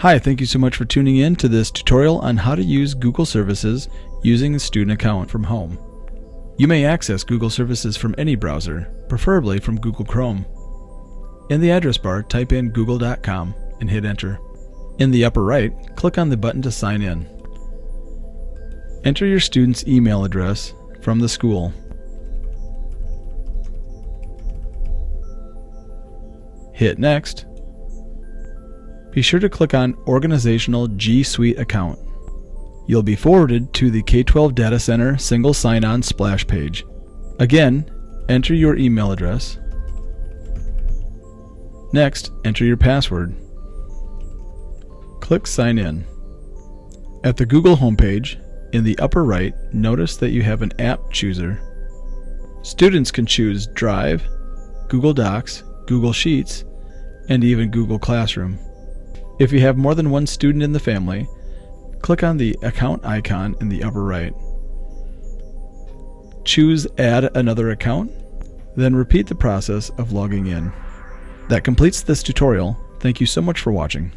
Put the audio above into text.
Hi, thank you so much for tuning in to this tutorial on how to use Google Services using a student account from home. You may access Google Services from any browser, preferably from Google Chrome. In the address bar, type in google.com and hit enter. In the upper right, click on the button to sign in. Enter your student's email address from the school. Hit Next. Be sure to click on Organizational G Suite Account. You'll be forwarded to the K-12 Data Center Single Sign-On splash page. Again, enter your email address. Next, enter your password. Click Sign In. At the Google homepage, in the upper right, notice that you have an app chooser. Students can choose Drive, Google Docs, Google Sheets, and even Google Classroom. If you have more than one student in the family, click on the account icon in the upper right. Choose Add Another Account, then repeat the process of logging in. That completes this tutorial. Thank you so much for watching.